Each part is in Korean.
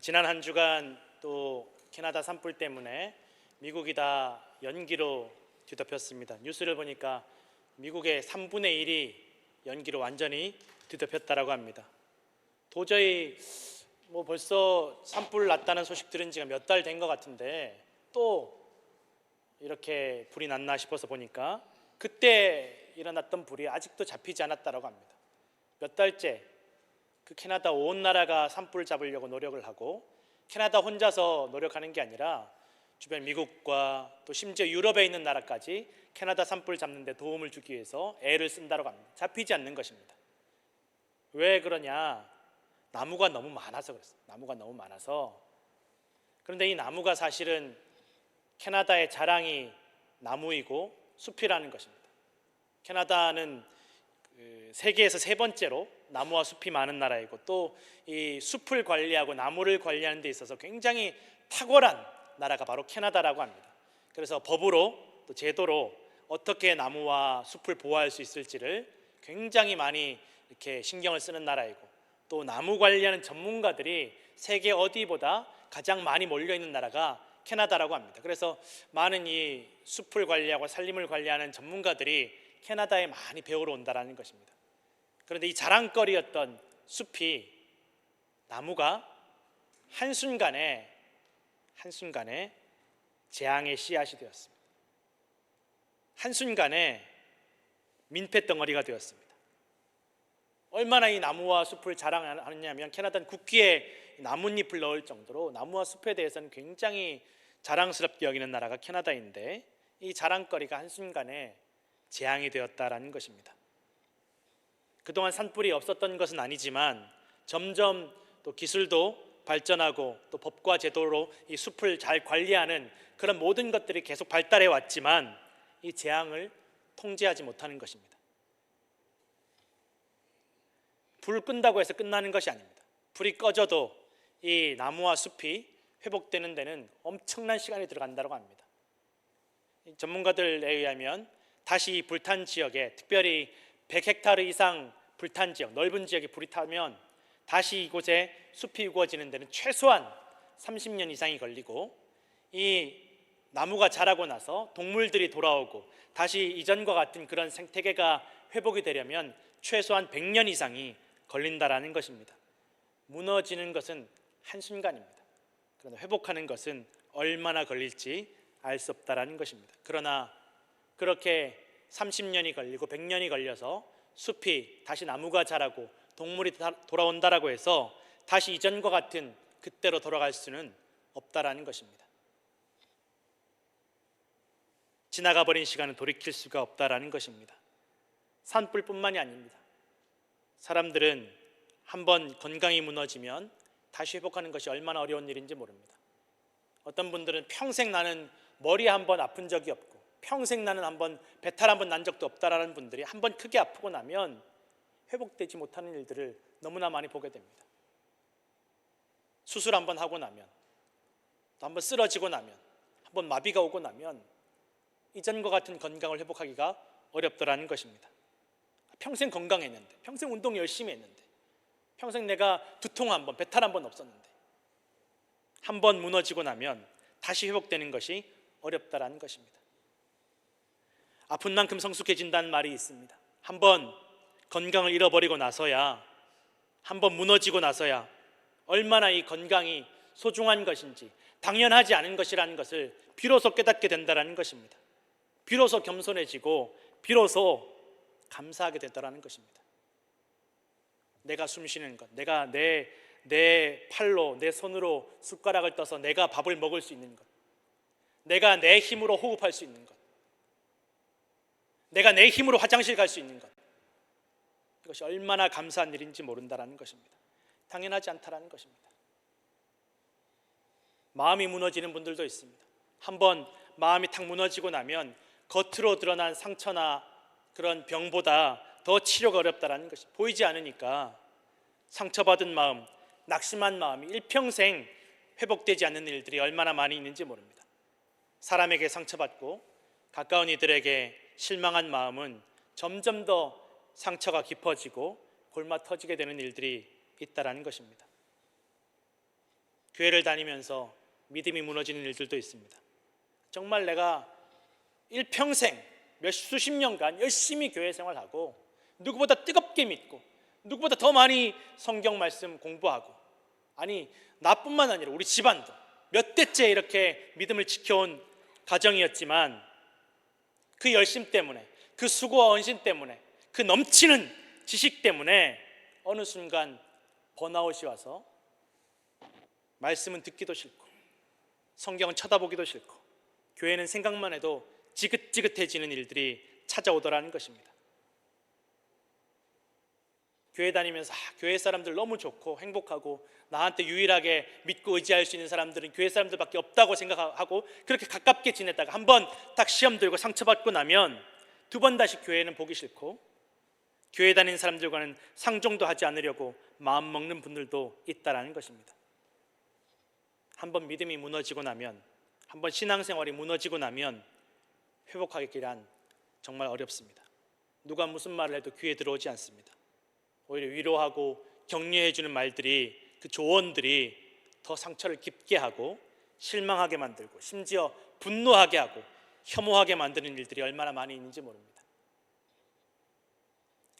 지난 한 주간 또 캐나다 산불 때문에 미국이 다 연기로 뒤덮였습니다. 뉴스를 보니까 미국의 3분의 1이 연기로 완전히 뒤덮였다라고 합니다. 도저히 벌써 산불 났다는 소식 들은 지가 몇 달 된 것 같은데 또 이렇게 불이 났나 싶어서 보니까 그때 일어났던 불이 아직도 잡히지 않았다라고 합니다. 몇 달째 그 캐나다 온 나라가 산불 잡으려고 노력을 하고 캐나다 혼자서 노력하는 게 아니라 주변 미국과 또 심지어 유럽에 있는 나라까지 캐나다 산불 잡는 데 도움을 주기 위해서 애를 쓴다고 합니다. 잡히지 않는 것입니다. 왜 그러냐? 나무가 너무 많아서 그렇습니다. 나무가 너무 많아서. 그런데 이 나무가 사실은 캐나다의 자랑이 나무이고 숲이라는 것입니다. 캐나다는 세계에서 세 번째로 나무와 숲이 많은 나라이고 또 이 숲을 관리하고 나무를 관리하는 데 있어서 굉장히 탁월한 나라가 바로 캐나다라고 합니다. 그래서 법으로 또 제도로 어떻게 나무와 숲을 보호할 수 있을지를 굉장히 많이 이렇게 신경을 쓰는 나라이고 또 나무 관리하는 전문가들이 세계 어디보다 가장 많이 몰려 있는 나라가 캐나다라고 합니다. 그래서 많은 이 숲을 관리하고 산림을 관리하는 전문가들이 캐나다에 많이 배우러 온다라는 것입니다. 그런데 이 자랑거리였던 숲이 나무가 한순간에 재앙의 씨앗이 되었습니다. 한순간에 민폐덩어리가 되었습니다. 얼마나 이 나무와 숲을 자랑하느냐면 캐나다는 국기에 나뭇잎을 넣을 정도로 나무와 숲에 대해서는 굉장히 자랑스럽게 여기는 나라가 캐나다인데 이 자랑거리가 한순간에 재앙이 되었다라는 것입니다. 그동안 산불이 없었던 것은 아니지만 점점 또 기술도 발전하고 또 법과 제도로 이 숲을 잘 관리하는 그런 모든 것들이 계속 발달해 왔지만 이 재앙을 통제하지 못하는 것입니다. 불을 끈다고 해서 끝나는 것이 아닙니다. 불이 꺼져도 이 나무와 숲이 회복되는 데는 엄청난 시간이 들어간다고 합니다. 전문가들에 의하면 다시 이 불탄 지역에 특별히 100헥타르 이상 불탄 지역, 넓은 지역에 불이 타면 다시 이곳에 숲이 우거지는 데는 최소한 30년 이상이 걸리고 이 나무가 자라고 나서 동물들이 돌아오고 다시 이전과 같은 그런 생태계가 회복이 되려면 최소한 100년 이상이 걸린다라는 것입니다. 무너지는 것은 한순간입니다. 그러나 회복하는 것은 얼마나 걸릴지 알 수 없다라는 것입니다. 그러나 그렇게 30년이 걸리고 100년이 걸려서 숲이 다시 나무가 자라고 동물이 돌아온다라고 해서 다시 이전과 같은 그때로 돌아갈 수는 없다라는 것입니다. 지나가 버린 시간은 돌이킬 수가 없다라는 것입니다. 산불뿐만이 아닙니다. 사람들은 한번 건강이 무너지면 다시 회복하는 것이 얼마나 어려운 일인지 모릅니다. 어떤 분들은 평생 나는 머리 한번 아픈 적이 없고 평생 나는 한번 배탈 한번 난 적도 없다라는 분들이 한번 크게 아프고 나면 회복되지 못하는 일들을 너무나 많이 보게 됩니다. 수술 한번 하고 나면 또 한번 쓰러지고 나면 한번 마비가 오고 나면 이전과 같은 건강을 회복하기가 어렵더라는 것입니다. 평생 건강했는데 평생 운동 열심히 했는데 평생 내가 두통 한번 배탈 한번 없었는데 한번 무너지고 나면 다시 회복되는 것이 어렵다라는 것입니다. 아픈 만큼 성숙해진다는 말이 있습니다. 한번 건강을 잃어버리고 나서야 한번 무너지고 나서야 얼마나 이 건강이 소중한 것인지 당연하지 않은 것이라는 것을 비로소 깨닫게 된다는 것입니다. 비로소 겸손해지고 비로소 감사하게 된다는 것입니다. 내가 숨쉬는 것, 내가 내 팔로 내 손으로 숟가락을 떠서 내가 밥을 먹을 수 있는 것, 내가 내 힘으로 호흡할 수 있는 것, 내가 내 힘으로 화장실 갈 수 있는 것, 이것이 얼마나 감사한 일인지 모른다는 것입니다. 당연하지 않다는 것입니다. 마음이 무너지는 분들도 있습니다. 한번 마음이 탁 무너지고 나면 겉으로 드러난 상처나 그런 병보다 더 치료가 어렵다는 것이 보이지 않으니까 상처받은 마음, 낙심한 마음이 일평생 회복되지 않는 일들이 얼마나 많이 있는지 모릅니다. 사람에게 상처받고 가까운 이들에게 실망한 마음은 점점 더 상처가 깊어지고 골마 터지게 되는 일들이 있다는 것입니다. 교회를 다니면서 믿음이 무너지는 일들도 있습니다. 정말 내가 일평생 수십 년간 열심히 교회 생활하고 누구보다 뜨겁게 믿고 누구보다 더 많이 성경 말씀 공부하고, 아니 나뿐만 아니라 우리 집안도 몇 대째 이렇게 믿음을 지켜온 가정이었지만 그 열심 때문에, 그 수고와 헌신 때문에, 그 넘치는 지식 때문에 어느 순간 번아웃이 와서 말씀은 듣기도 싫고 성경은 쳐다보기도 싫고 교회는 생각만 해도 지긋지긋해지는 일들이 찾아오더라는 것입니다. 교회 다니면서 교회 사람들 너무 좋고 행복하고 나한테 유일하게 믿고 의지할 수 있는 사람들은 교회 사람들밖에 없다고 생각하고 그렇게 가깝게 지냈다가 한번 딱 시험 들고 상처받고 나면 두 번 다시 교회는 보기 싫고 교회 다니는 사람들과는 상종도 하지 않으려고 마음 먹는 분들도 있다라는 것입니다. 한번 믿음이 무너지고 나면, 한번 신앙생활이 무너지고 나면 회복하기란 정말 어렵습니다. 누가 무슨 말을 해도 귀에 들어오지 않습니다. 오히려 위로하고 격려해 주는 말들이, 그 조언들이 더 상처를 깊게 하고 실망하게 만들고 심지어 분노하게 하고 혐오하게 만드는 일들이 얼마나 많이 있는지 모릅니다.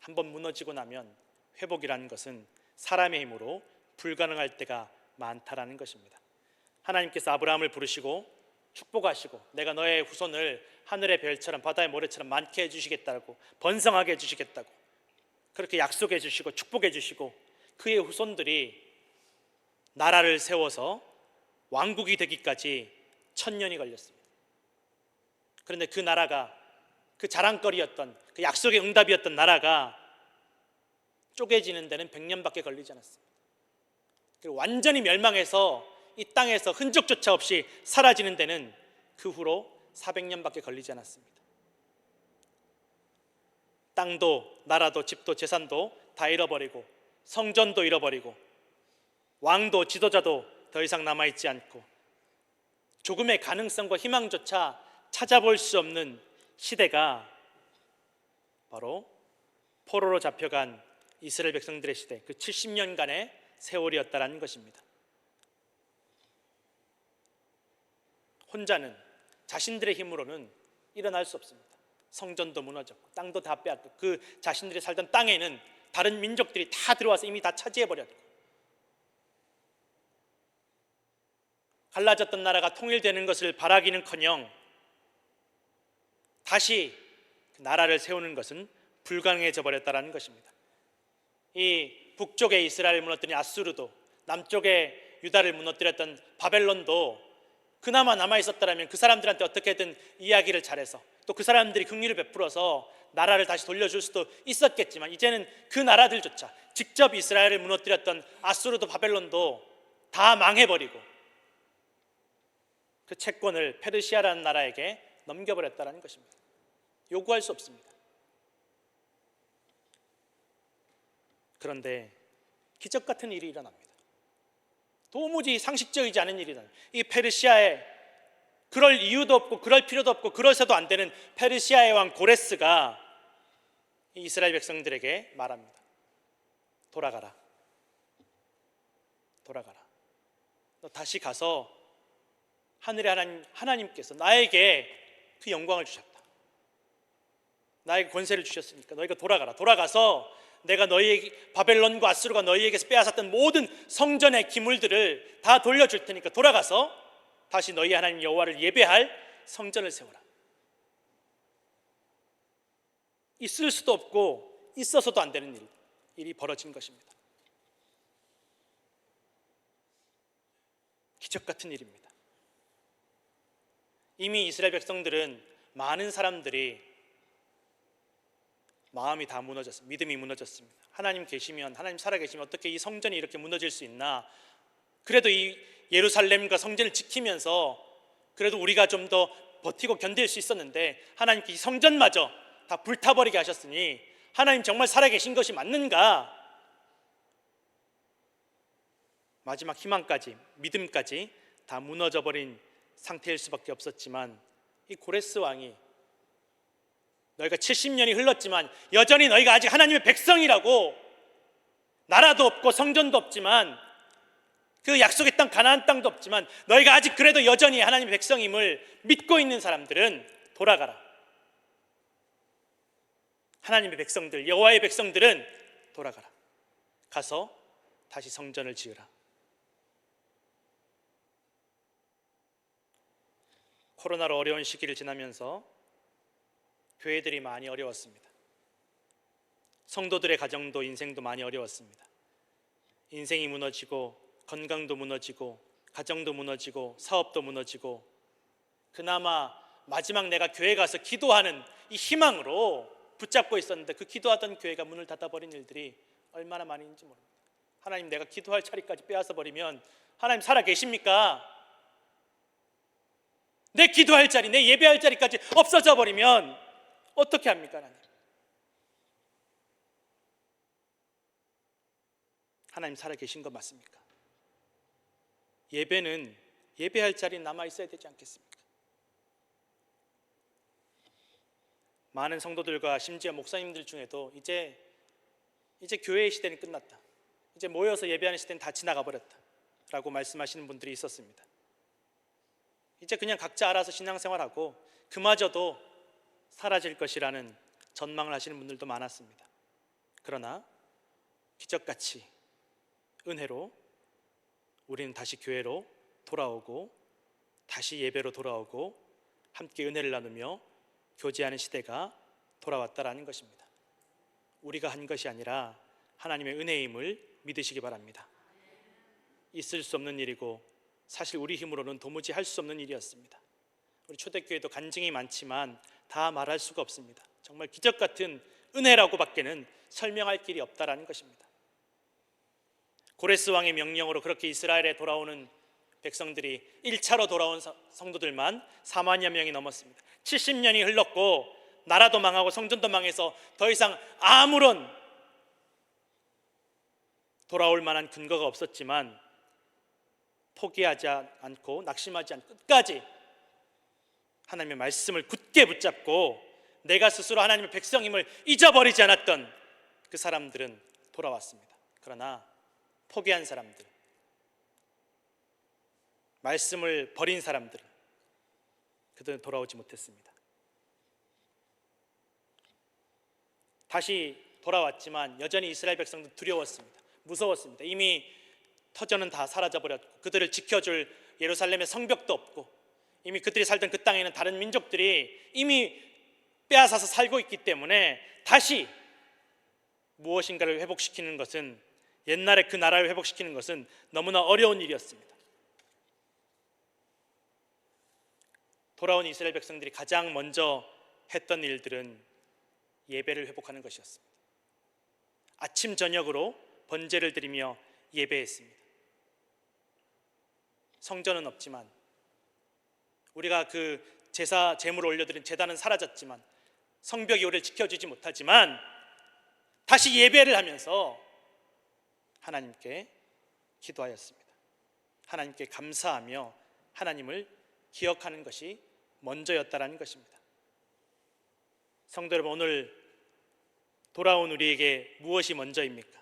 한번 무너지고 나면 회복이라는 것은 사람의 힘으로 불가능할 때가 많다라는 것입니다. 하나님께서 아브라함을 부르시고 축복하시고 내가 너의 후손을 하늘의 별처럼 바다의 모래처럼 많게 해주시겠다고, 번성하게 해주시겠다고 그렇게 약속해 주시고 축복해 주시고 그의 후손들이 나라를 세워서 왕국이 되기까지 1000년이 걸렸습니다. 그런데 그 나라가, 그 자랑거리였던, 그 약속의 응답이었던 나라가 쪼개지는 데는 100년밖에 걸리지 않았습니다. 그리고 완전히 멸망해서 이 땅에서 흔적조차 없이 사라지는 데는 그 후로 400년밖에 걸리지 않았습니다. 땅도 나라도 집도 재산도 다 잃어버리고 성전도 잃어버리고 왕도 지도자도 더 이상 남아있지 않고 조금의 가능성과 희망조차 찾아볼 수 없는 시대가 바로 포로로 잡혀간 이스라엘 백성들의 시대, 그 70년간의 세월이었다라는 것입니다. 혼자는, 자신들의 힘으로는 일어날 수 없습니다. 성전도 무너졌고 땅도 다 빼앗고 그 자신들이 살던 땅에는 다른 민족들이 다 들어와서 이미 다 차지해버렸고 갈라졌던 나라가 통일되는 것을 바라기는커녕 다시 나라를 세우는 것은 불가능해져 버렸다는 것입니다. 이 북쪽에 이스라엘을 무너뜨린 아수르도, 남쪽에 유다를 무너뜨렸던 바벨론도 그나마 남아있었다면 그 사람들한테 어떻게든 이야기를 잘해서 또 그 사람들이 긍휼을 베풀어서 나라를 다시 돌려줄 수도 있었겠지만 이제는 그 나라들조차, 직접 이스라엘을 무너뜨렸던 아수르도 바벨론도 다 망해버리고 그 채권을 페르시아라는 나라에게 넘겨버렸다는 것입니다. 요구할 수 없습니다. 그런데 기적 같은 일이 일어납니다. 도무지 상식적이지 않은 일이 일어납니다. 이 페르시아에 그럴 이유도 없고 그럴 필요도 없고 그러서도 안 되는 페르시아의 왕 고레스가 이스라엘 백성들에게 말합니다. 돌아가라. 돌아가라. 너 다시 가서 하늘의 하나님께서 나에게 그 영광을 주셨다. 나에게 권세를 주셨으니까 너희가 돌아가라. 돌아가서 내가 너희에게, 바벨론과 아수르가 너희에게서 빼앗았던 모든 성전의 기물들을 다 돌려줄 테니까 돌아가서 다시 너희 하나님 여호와를 예배할 성전을 세워라. 있을 수도 없고 있어서도 안 되는 일이 벌어진 것입니다. 기적 같은 일입니다. 이미 이스라엘 백성들은, 많은 사람들이 마음이 다 무너졌습니다. 믿음이 무너졌습니다. 하나님 계시면, 하나님 살아계시면 어떻게 이 성전이 이렇게 무너질 수 있나? 그래도 이 예루살렘과 성전을 지키면서 그래도 우리가 좀 더 버티고 견딜 수 있었는데 하나님께 이 성전마저 다 불타버리게 하셨으니 하나님 정말 살아계신 것이 맞는가? 마지막 희망까지, 믿음까지 다 무너져버린 상태일 수밖에 없었지만 이 고레스 왕이 너희가 70년이 흘렀지만 여전히 너희가 아직 하나님의 백성이라고, 나라도 없고 성전도 없지만 그 약속의 땅 가나안 땅도 없지만 너희가 아직 그래도 여전히 하나님의 백성임을 믿고 있는 사람들은 돌아가라. 하나님의 백성들, 여호와의 백성들은 돌아가라. 가서 다시 성전을 지으라. 코로나로 어려운 시기를 지나면서 교회들이 많이 어려웠습니다. 성도들의 가정도 인생도 많이 어려웠습니다. 인생이 무너지고 건강도 무너지고 가정도 무너지고 사업도 무너지고, 그나마 마지막 내가 교회 가서 기도하는 이 희망으로 붙잡고 있었는데 그 기도하던 교회가 문을 닫아버린 일들이 얼마나 많은지 모릅니다. 하나님, 내가 기도할 자리까지 빼앗아 버리면 하나님 살아 계십니까? 내 기도할 자리, 내 예배할 자리까지 없어져 버리면 어떻게 합니까? 하나님 살아 계신 거 맞습니까? 예배는 예배할 자리 남아 있어야 되지 않겠습니까? 많은 성도들과 심지어 목사님들 중에도 이제 교회의 시대는 끝났다, 이제 모여서 예배하는 시대는 다 지나가 버렸다 라고 말씀하시는 분들이 있었습니다. 이제 그냥 각자 알아서 신앙생활하고 그마저도 사라질 것이라는 전망을 하시는 분들도 많았습니다. 그러나 기적같이 은혜로 우리는 다시 교회로 돌아오고 다시 예배로 돌아오고 함께 은혜를 나누며 교제하는 시대가 돌아왔다라는 것입니다. 우리가 한 것이 아니라 하나님의 은혜임을 믿으시기 바랍니다. 있을 수 없는 일이고 사실 우리 힘으로는 도무지 할 수 없는 일이었습니다. 우리 초대교회도 간증이 많지만 다 말할 수가 없습니다. 정말 기적 같은 은혜라고 밖에는 설명할 길이 없다라는 것입니다. 고레스 왕의 명령으로 그렇게 이스라엘에 돌아오는 백성들이 1차로 돌아온 성도들만 4만여 명이 넘었습니다. 70년이 흘렀고 나라도 망하고 성전도 망해서 더 이상 아무런 돌아올 만한 근거가 없었지만 포기하지 않고 낙심하지 않고 끝까지 하나님의 말씀을 굳게 붙잡고 내가 스스로 하나님의 백성임을 잊어버리지 않았던 그 사람들은 돌아왔습니다. 그러나 포기한 사람들, 말씀을 버린 사람들, 그들은 돌아오지 못했습니다. 다시 돌아왔지만 여전히 이스라엘 백성도 두려웠습니다. 무서웠습니다. 이미 터전은 다 사라져버렸고 그들을 지켜줄 예루살렘의 성벽도 없고 이미 그들이 살던 그 땅에는 다른 민족들이 이미 빼앗아서 살고 있기 때문에 다시 무엇인가를 회복시키는 것은, 옛날에 그 나라를 회복시키는 것은 너무나 어려운 일이었습니다. 돌아온 이스라엘 백성들이 가장 먼저 했던 일들은 예배를 회복하는 것이었습니다. 아침 저녁으로 번제를 드리며 예배했습니다. 성전은 없지만 우리가 그 제물을 올려드린 제단은 사라졌지만 성벽이 우리를 지켜주지 못하지만 다시 예배를 하면서 하나님께 기도하였습니다. 하나님께 감사하며 하나님을 기억하는 것이 먼저였다라는 것입니다. 성도 여러분, 오늘 돌아온 우리에게 무엇이 먼저입니까?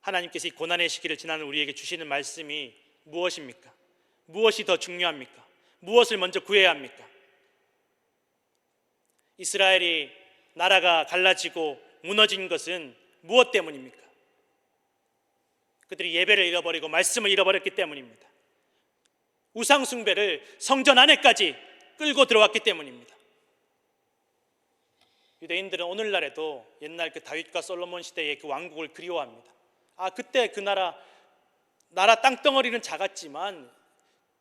하나님께서 이 고난의 시기를 지나는 우리에게 주시는 말씀이 무엇입니까? 무엇이 더 중요합니까? 무엇을 먼저 구해야 합니까? 이스라엘이 나라가 갈라지고 무너진 것은 무엇 때문입니까? 그들이 예배를 잃어버리고 말씀을 잃어버렸기 때문입니다. 우상 숭배를 성전 안에까지 끌고 들어왔기 때문입니다. 유대인들은 오늘날에도 옛날 그 다윗과 솔로몬 시대의 그 왕국을 그리워합니다. 그때 그 나라 땅덩어리는 작았지만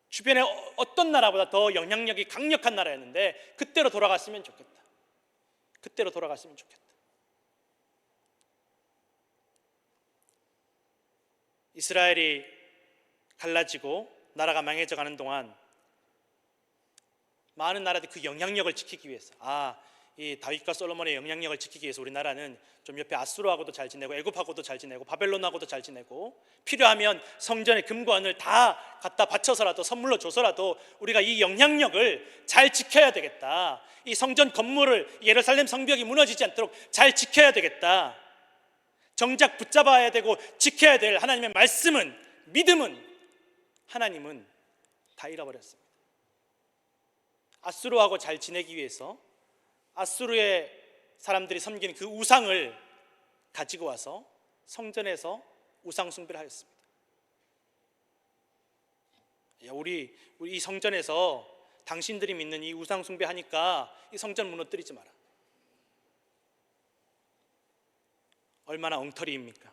주변에 어떤 나라보다 더 영향력이 강력한 나라였는데 그때로 돌아갔으면 좋겠다. 그때로 돌아갔으면 좋겠다. 이스라엘이 갈라지고 나라가 망해져 가는 동안 많은 나라들이 그 영향력을 지키기 위해서, 이 다윗과 솔로몬의 영향력을 지키기 위해서 우리나라는 좀 옆에 아수르하고도 잘 지내고 애굽하고도 잘 지내고 바벨론하고도 잘 지내고 필요하면 성전의 금과 은을 다 갖다 바쳐서라도 선물로 줘서라도 우리가 이 영향력을 잘 지켜야 되겠다. 이 성전 건물을, 예루살렘 성벽이 무너지지 않도록 잘 지켜야 되겠다. 정작 붙잡아야 되고 지켜야 될 하나님의 말씀은 믿음은 하나님은 다 잃어버렸습니다. 아수르하고 잘 지내기 위해서 아수르의 사람들이 섬기는 그 우상을 가지고 와서 성전에서 우상 숭배를 하였습니다. 우리 이 성전에서 당신들이 믿는 이 우상 숭배하니까 이 성전 무너뜨리지 마라. 얼마나 엉터리입니까?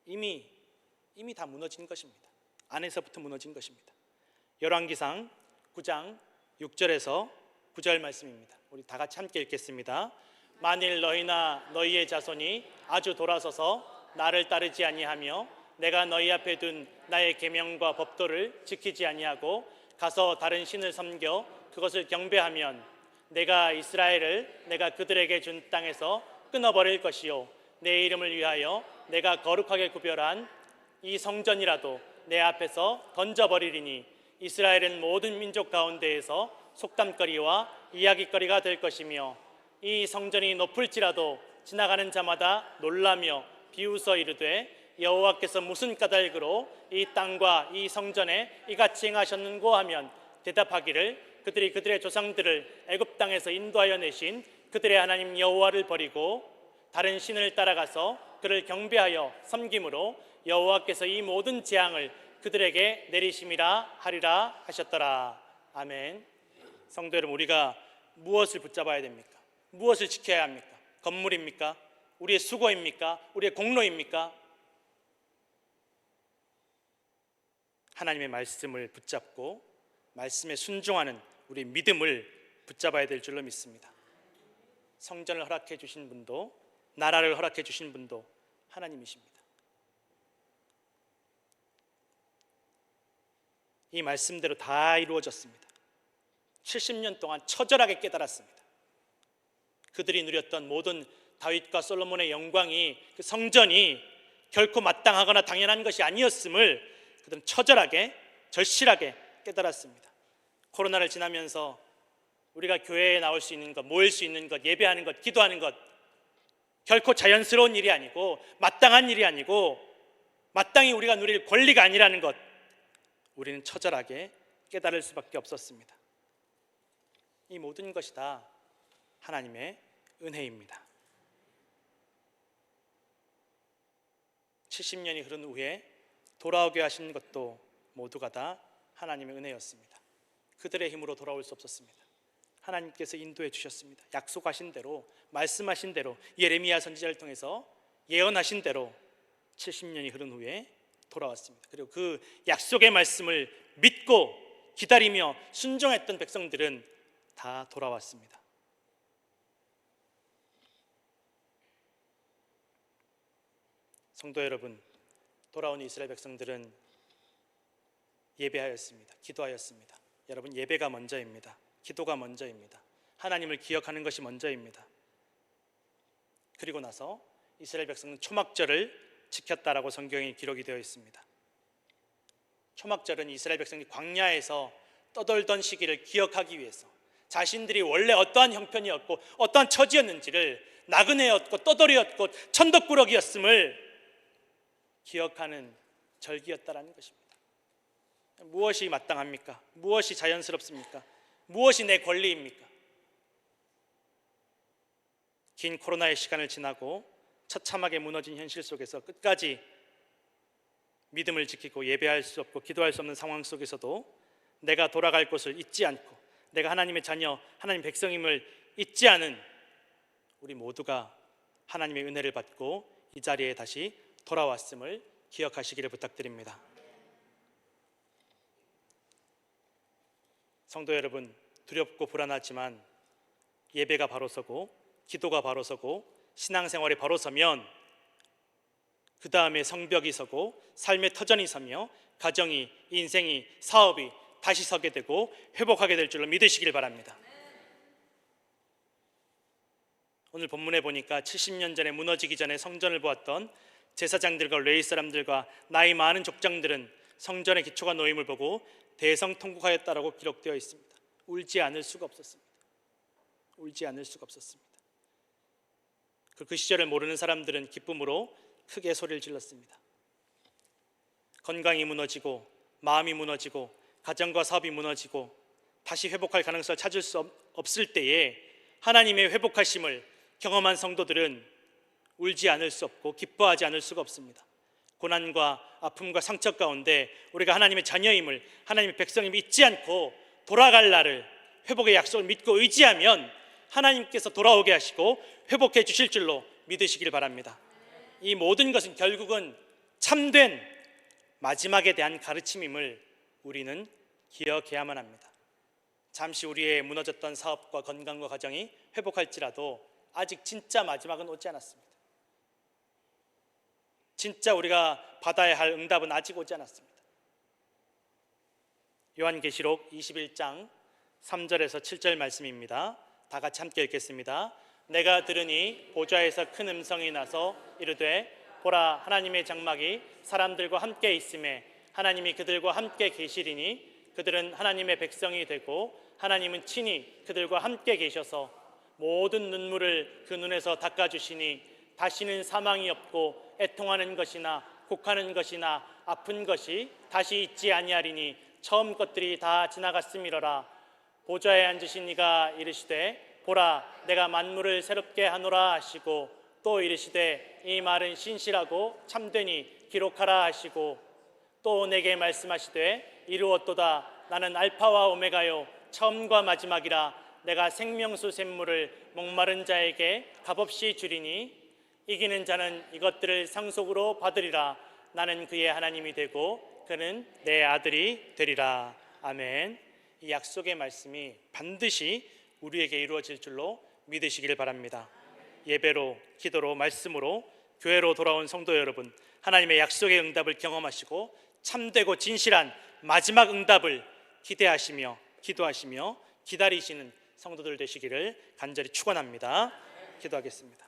이미 다 무너진 것입니다. 안에서부터 무너진 것입니다. 열왕기상 9장 6절에서 9절 말씀입니다. 우리 다 같이 함께 읽겠습니다. 만일 너희나 너희의 자손이 아주 돌아서서 나를 따르지 아니하며 내가 너희 앞에 둔 나의 계명과 법도를 지키지 아니하고 가서 다른 신을 섬겨 그것을 경배하면 내가 이스라엘을 내가 그들에게 준 땅에서 끊어버릴 것이요 내 이름을 위하여 내가 거룩하게 구별한 이 성전이라도 내 앞에서 던져버리리니 이스라엘은 모든 민족 가운데에서 속담거리와 이야기거리가 될 것이며 이 성전이 높을지라도 지나가는 자마다 놀라며 비웃어 이르되 여호와께서 무슨 까닭으로 이 땅과 이 성전에 이같이 행하셨는고 하면 대답하기를 그들이 그들의 조상들을 애굽 땅에서 인도하여 내신 그들의 하나님 여호와를 버리고 다른 신을 따라가서 그를 경배하여 섬김으로 여호와께서 이 모든 재앙을 그들에게 내리심이라 하리라 하셨더라. 아멘. 성도 여러분, 우리가 무엇을 붙잡아야 됩니까? 무엇을 지켜야 합니까? 건물입니까? 우리의 수고입니까? 우리의 공로입니까? 하나님의 말씀을 붙잡고 말씀에 순종하는 우리 믿음을 붙잡아야 될 줄로 믿습니다. 성전을 허락해 주신 분도 나라를 허락해 주신 분도 하나님이십니다. 이 말씀대로 다 이루어졌습니다. 70년 동안 처절하게 깨달았습니다. 그들이 누렸던 모든 다윗과 솔로몬의 영광이 그 성전이 결코 마땅하거나 당연한 것이 아니었음을 그들은 처절하게 절실하게 깨달았습니다. 코로나를 지나면서 우리가 교회에 나올 수 있는 것, 모일 수 있는 것, 예배하는 것, 기도하는 것 결코 자연스러운 일이 아니고 마땅한 일이 아니고 마땅히 우리가 누릴 권리가 아니라는 것 우리는 처절하게 깨달을 수밖에 없었습니다. 이 모든 것이 다 하나님의 은혜입니다. 70년이 흐른 후에 돌아오게 하신 것도 모두가 다 하나님의 은혜였습니다. 그들의 힘으로 돌아올 수 없었습니다. 하나님께서 인도해 주셨습니다. 약속하신 대로, 말씀하신 대로, 예레미야 선지자를 통해서 예언하신 대로 70년이 흐른 후에 돌아왔습니다. 그리고 그 약속의 말씀을 믿고 기다리며 순종했던 백성들은 다 돌아왔습니다. 성도 여러분, 돌아온 이스라엘 백성들은 예배하였습니다. 기도하였습니다. 여러분, 예배가 먼저입니다. 기도가 먼저입니다. 하나님을 기억하는 것이 먼저입니다. 그리고 나서 이스라엘 백성은 초막절을 지켰다라고 성경에 기록이 되어 있습니다. 초막절은 이스라엘 백성이 광야에서 떠돌던 시기를 기억하기 위해서 자신들이 원래 어떠한 형편이었고 어떠한 처지였는지를 나그네였고 떠돌이였고 천덕꾸러기였음을 기억하는 절기였다라는 것입니다. 무엇이 마땅합니까? 무엇이 자연스럽습니까? 무엇이 내 권리입니까? 긴 코로나의 시간을 지나고 처참하게 무너진 현실 속에서 끝까지 믿음을 지키고 예배할 수 없고 기도할 수 없는 상황 속에서도 내가 돌아갈 곳을 잊지 않고 내가 하나님의 자녀, 하나님 백성임을 잊지 않은 우리 모두가 하나님의 은혜를 받고 이 자리에 다시 돌아왔음을 기억하시기를 부탁드립니다. 성도 여러분, 두렵고 불안하지만 예배가 바로 서고 기도가 바로 서고 신앙생활이 바로 서면 그 다음에 성벽이 서고 삶의 터전이 서며 가정이, 인생이, 사업이 다시 서게 되고 회복하게 될 줄로 믿으시길 바랍니다. 오늘 본문에 보니까 70년 전에 무너지기 전에 성전을 보았던 제사장들과 레위 사람들과 나이 많은 족장들은 성전의 기초가 놓임을 보고 대성통곡하였다라고 기록되어 있습니다. 울지 않을 수가 없었습니다. 울지 않을 수가 없었습니다. 그 시절을 모르는 사람들은 기쁨으로 크게 소리를 질렀습니다. 건강이 무너지고 마음이 무너지고 가정과 사업이 무너지고 다시 회복할 가능성을 찾을 수 없을 때에 하나님의 회복하심을 경험한 성도들은 울지 않을 수 없고 기뻐하지 않을 수가 없습니다. 고난과 아픔과 상처 가운데 우리가 하나님의 자녀임을, 하나님의 백성임을 잊지 않고 돌아갈 날을, 회복의 약속을 믿고 의지하면 하나님께서 돌아오게 하시고 회복해 주실 줄로 믿으시길 바랍니다. 이 모든 것은 결국은 참된 마지막에 대한 가르침임을 우리는 기억해야만 합니다. 잠시 우리의 무너졌던 사업과 건강과 가정이 회복할지라도 아직 진짜 마지막은 오지 않았습니다. 진짜 우리가 받아야 할 응답은 아직 오지 않았습니다. 요한계시록 21장 3절에서 7절 말씀입니다. 다 같이 함께 읽겠습니다. 내가 들으니 보좌에서 큰 음성이 나서 이르되 보라, 하나님의 장막이 사람들과 함께 있음에 하나님이 그들과 함께 계시리니 그들은 하나님의 백성이 되고 하나님은 친히 그들과 함께 계셔서 모든 눈물을 그 눈에서 닦아주시니 다시는 사망이 없고 애통하는 것이나 곡하는 것이나 아픈 것이 다시 있지 아니하리니 처음 것들이 다 지나갔음이로라. 보좌에 앉으신 이가 이르시되 보라, 내가 만물을 새롭게 하노라 하시고 또 이르시되 이 말은 신실하고 참되니 기록하라 하시고 또 내게 말씀하시되 이루었도다. 나는 알파와 오메가요 처음과 마지막이라. 내가 생명수 샘물을 목마른 자에게 값없이 주리니 이기는 자는 이것들을 상속으로 받으리라. 나는 그의 하나님이 되고 그는 내 아들이 되리라. 아멘. 이 약속의 말씀이 반드시 우리에게 이루어질 줄로 믿으시길 바랍니다. 예배로, 기도로, 말씀으로 교회로 돌아온 성도 여러분, 하나님의 약속의 응답을 경험하시고 참되고 진실한 마지막 응답을 기대하시며 기도하시며 기다리시는 성도들 되시기를 간절히 축원합니다. 기도하겠습니다.